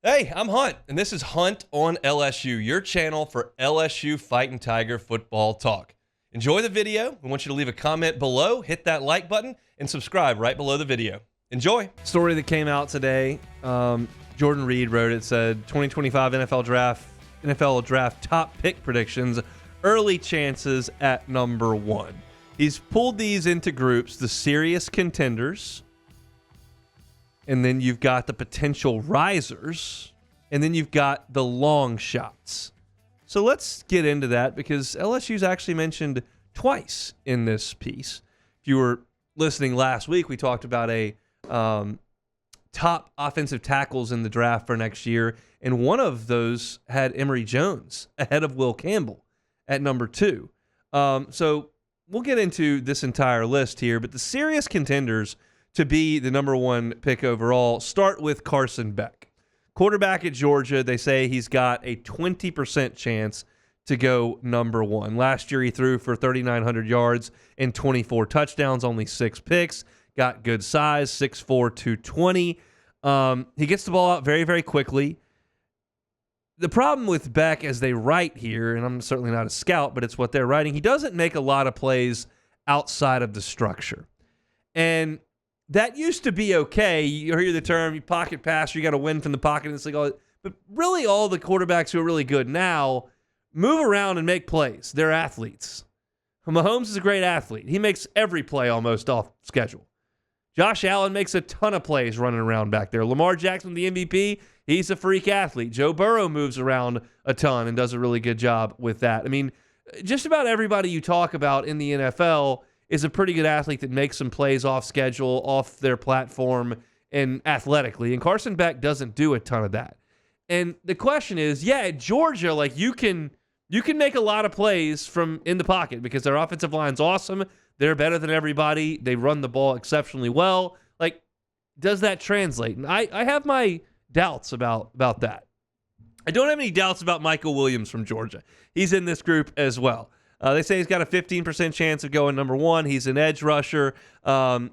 Hey, I'm Hunt, and this is Hunt on LSU, your channel for LSU Fighting Tiger football talk. Enjoy the video. We want you to leave a comment below, hit that like button, and subscribe right below the video. Enjoy. Story that came out today, Jordan Reed wrote it, said 2025 NFL draft top pick predictions, early chances at number 1. He's pulled these into groups, the serious contenders, and then you've got the potential risers, and then you've got the long shots. So let's get into that because LSU's actually mentioned twice in this piece. If you were listening last week, we talked about a top offensive tackles in the draft for next year, and one of those had Emory Jones ahead of Will Campbell at number 2. So we'll get into this entire list here, but the serious contenders to be the number 1 pick overall start with Carson Beck. Quarterback at Georgia, they say he's got a 20% chance to go number 1. Last year he threw for 3,900 yards and 24 touchdowns, only 6 picks, got good size, 6'4", 220. He gets the ball out very, very quickly. The problem with Beck, as they write here, and I'm certainly not a scout, but it's what they're writing, he doesn't make a lot of plays outside of the structure. And that used to be okay. You hear the term, you pocket passer, you got to win from the pocket. And it's like, but really all the quarterbacks who are really good now move around and make plays. They're athletes. Mahomes is a great athlete. He makes every play almost off schedule. Josh Allen makes a ton of plays running around back there. Lamar Jackson, the MVP, he's a freak athlete. Joe Burrow moves around a ton and does a really good job with that. I mean, just about everybody you talk about in the NFL is a pretty good athlete that makes some plays off schedule, off their platform, and athletically. And Carson Beck doesn't do a ton of that. And the question is, at Georgia, like you can make a lot of plays from in the pocket because their offensive line's awesome. They're better than everybody. They run the ball exceptionally well. Like, does that translate? And I have my doubts about that. I don't have any doubts about Michael Williams from Georgia. He's in this group as well. They say he's got a 15% chance of going number 1. He's an edge rusher. The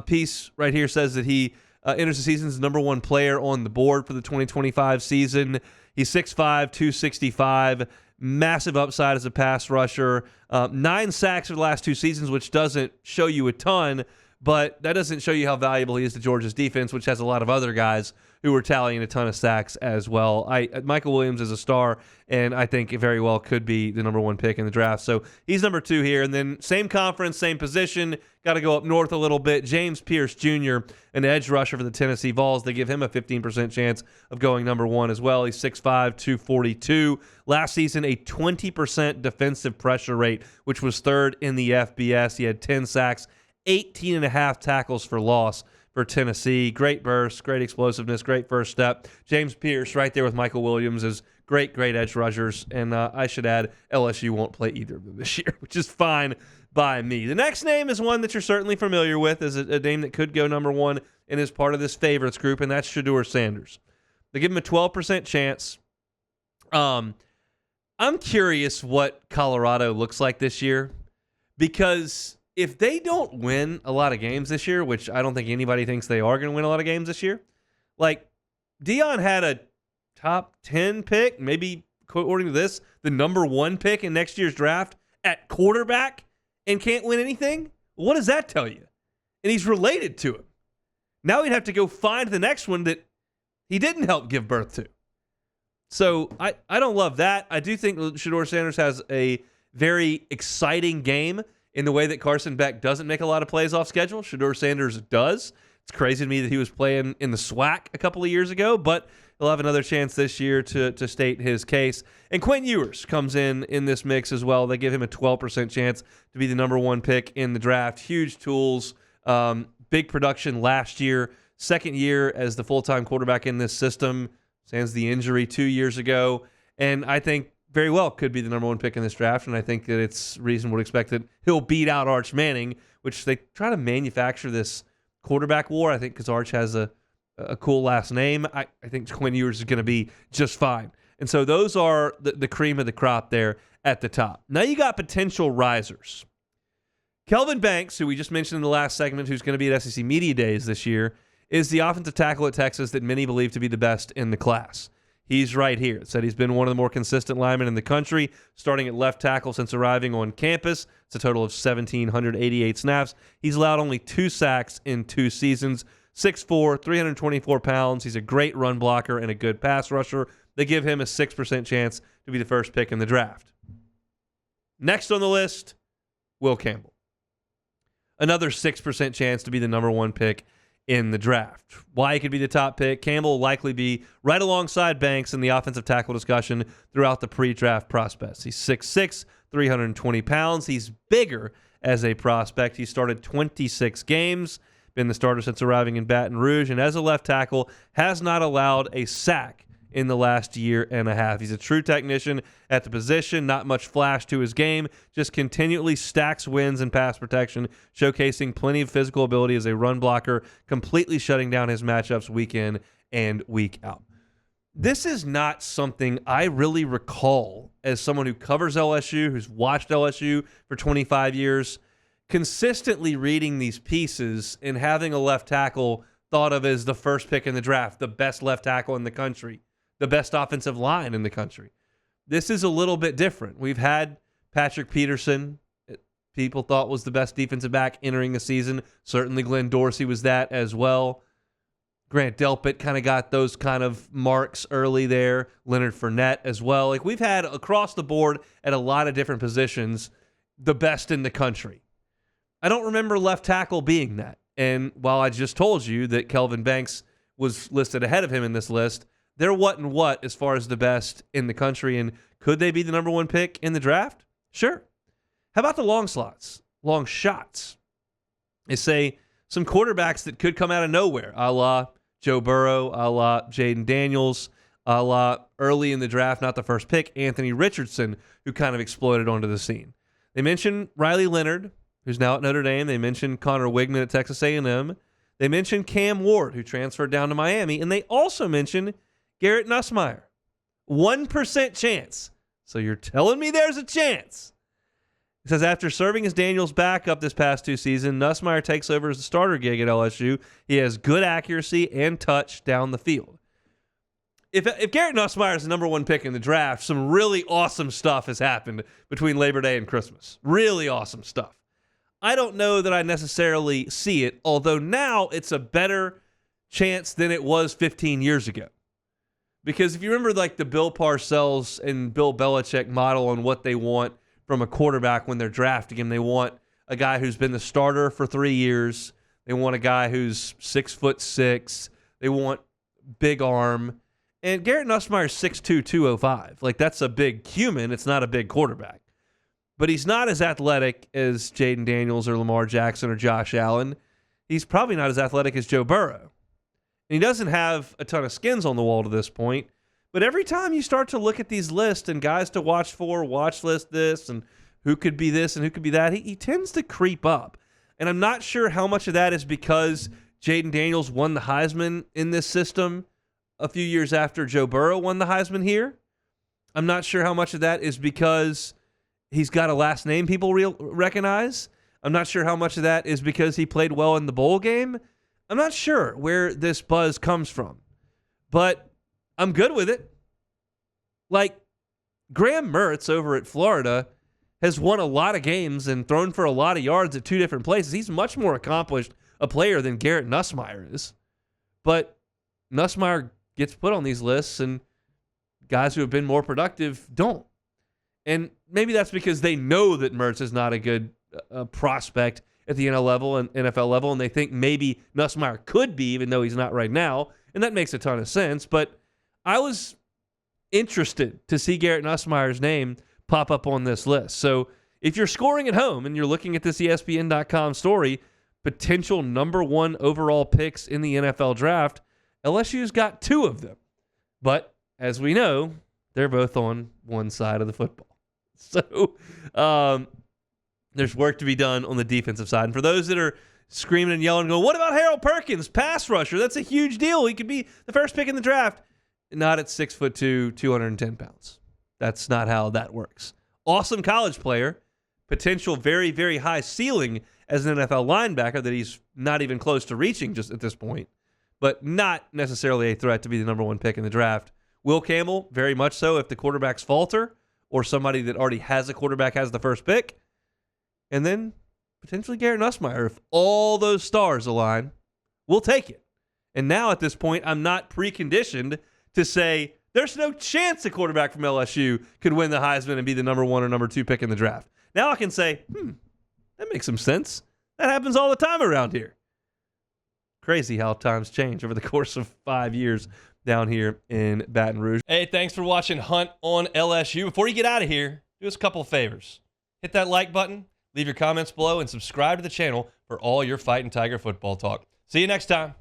piece right here says that he enters the season as number 1 player on the board for the 2025 season. He's 6'5", 265, massive upside as a pass rusher. 9 sacks for the last 2 seasons, which doesn't show you a ton, but that doesn't show you how valuable he is to Georgia's defense, which has a lot of other guys who are tallying a ton of sacks as well. Michael Williams is a star, and I think it very well could be the number 1 pick in the draft. So he's number 2 here. And then same conference, same position, got to go up north a little bit. James Pierce Jr., an edge rusher for the Tennessee Vols. They give him a 15% chance of going number 1 as well. He's 6'5", 242. Last season, a 20% defensive pressure rate, which was 3rd in the FBS. He had 10 sacks, 18.5 tackles for loss for Tennessee. Great burst, great explosiveness, great first step. James Pierce right there with Michael Williams is great edge rushers. And I should add, LSU won't play either of them this year, which is fine by me. The next name is one that you're certainly familiar with, is a name that could go number 1 and is part of this favorites group, and that's Shedeur Sanders. They give him a 12% chance. I'm curious what Colorado looks like this year, because if they don't win a lot of games this year, which I don't think anybody thinks they are going to win a lot of games this year, like Deion had a top 10 pick, maybe according to this, the number 1 pick in next year's draft at quarterback and can't win anything. What does that tell you? And he's related to him. Now he'd have to go find the next one that he didn't help give birth to. So I don't love that. I do think Shedeur Sanders has a very exciting game in the way that Carson Beck doesn't make a lot of plays off schedule. Shedeur Sanders does. It's crazy to me that he was playing in the SWAC a couple of years ago, but he'll have another chance this year to state his case. And Quinn Ewers comes in this mix as well. They give him a 12% chance to be the number 1 pick in the draft. Huge tools, big production last year, 2nd year as the full-time quarterback in this system, sans the injury 2 years ago. And I think very well could be the number 1 pick in this draft, and I think that it's reasonable to expect that he'll beat out Arch Manning, which they try to manufacture this quarterback war, I think, because Arch has a cool last name. I think Quinn Ewers is going to be just fine. And so those are the cream of the crop there at the top. Now you got potential risers. Kelvin Banks, who we just mentioned in the last segment, who's going to be at SEC Media Days this year, is the offensive tackle at Texas that many believe to be the best in the class. He's right here. It said he's been one of the more consistent linemen in the country, starting at left tackle since arriving on campus. It's a total of 1,788 snaps. He's allowed only 2 sacks in 2 seasons. 6'4", 324 pounds. He's a great run blocker and a good pass rusher. They give him a 6% chance to be the first pick in the draft. Next on the list, Will Campbell. Another 6% chance to be the number 1 pick in the draft. Why he could be the top pick? Campbell will likely be right alongside Banks in the offensive tackle discussion throughout the pre-draft prospects. He's 6'6", 320 pounds. He's bigger as a prospect. He started 26 games, been the starter since arriving in Baton Rouge, and as a left tackle, has not allowed a sack in the last year and a half. He's a true technician at the position, not much flash to his game, just continually stacks wins in pass protection, showcasing plenty of physical ability as a run blocker, completely shutting down his matchups week in and week out. This is not something I really recall as someone who covers LSU, who's watched LSU for 25 years, consistently reading these pieces and having a left tackle thought of as the first pick in the draft, the best left tackle in the country, the best offensive line in the country. This is a little bit different. We've had Patrick Peterson, people thought was the best defensive back entering the season. Certainly Glenn Dorsey was that as well. Grant Delpit kind of got those kind of marks early there. Leonard Fournette as well. Like, we've had across the board at a lot of different positions the best in the country. I don't remember left tackle being that. And while I just told you that Kelvin Banks was listed ahead of him in this list, they're what as far as the best in the country. And could they be the number 1 pick in the draft? Sure. How about the long slots, long shots? They say some quarterbacks that could come out of nowhere, a la Joe Burrow, a la Jaden Daniels, a la early in the draft, not the first pick, Anthony Richardson, who kind of exploded onto the scene. They mentioned Riley Leonard, who's now at Notre Dame. They mentioned Connor Wigman at Texas A&M. They mentioned Cam Ward, who transferred down to Miami. And they also mentioned Garrett Nussmeier. 1% chance. So you're telling me there's a chance. It says, after serving as Daniels' backup this past 2 seasons, Nussmeier takes over as the starter gig at LSU. He has good accuracy and touch down the field. If Garrett Nussmeier is the number 1 pick in the draft, some really awesome stuff has happened between Labor Day and Christmas. Really awesome stuff. I don't know that I necessarily see it, although now it's a better chance than it was 15 years ago. Because if you remember like the Bill Parcells and Bill Belichick model on what they want from a quarterback when they're drafting him, they want a guy who's been the starter for 3 years. They want a guy who's 6'6". They want big arm. And Garrett Nussmeier is 6'2", 205. Like, that's a big human. It's not a big quarterback. But he's not as athletic as Jaden Daniels or Lamar Jackson or Josh Allen. He's probably not as athletic as Joe Burrow. And he doesn't have a ton of skins on the wall to this point. But every time you start to look at these lists and guys to watch for, watch list this, and who could be this and who could be that, he tends to creep up. And I'm not sure how much of that is because Jaden Daniels won the Heisman in this system a few years after Joe Burrow won the Heisman here. I'm not sure how much of that is because he's got a last name people recognize. I'm not sure how much of that is because he played well in the bowl game. I'm not sure where this buzz comes from, but I'm good with it. Like, Graham Mertz over at Florida has won a lot of games and thrown for a lot of yards at 2 different places. He's much more accomplished a player than Garrett Nussmeier is. But Nussmeier gets put on these lists, and guys who have been more productive don't. And maybe that's because they know that Mertz is not a good prospect at the NFL level, and they think maybe Nussmeier could be, even though he's not right now. And that makes a ton of sense. But I was interested to see Garrett Nussmeier's name pop up on this list. So if you're scoring at home and you're looking at this ESPN.com story, potential number 1 overall picks in the NFL draft, LSU's got 2 of them. But as we know, they're both on one side of the football. So there's work to be done on the defensive side. And for those that are screaming and yelling and going, what about Harold Perkins, pass rusher? That's a huge deal. He could be the first pick in the draft. Not at 6'2", 210 pounds. That's not how that works. Awesome college player. Potential very, very high ceiling as an NFL linebacker that he's not even close to reaching just at this point. but not necessarily a threat to be the number 1 pick in the draft. Will Campbell, very much so if the quarterbacks falter or somebody that already has a quarterback has the first pick. And then potentially Garrett Nussmeier. If all those stars align, we'll take it. And now at this point, I'm not preconditioned to say there's no chance a quarterback from LSU could win the Heisman and be the number 1 or number 2 pick in the draft. Now I can say, that makes some sense. That happens all the time around here. Crazy how times change over the course of 5 years down here in Baton Rouge. Hey, thanks for watching Hunt on LSU. Before you get out of here, do us a couple of favors. Hit that like button, leave your comments below, and subscribe to the channel for all your Fighting Tiger football talk. See you next time.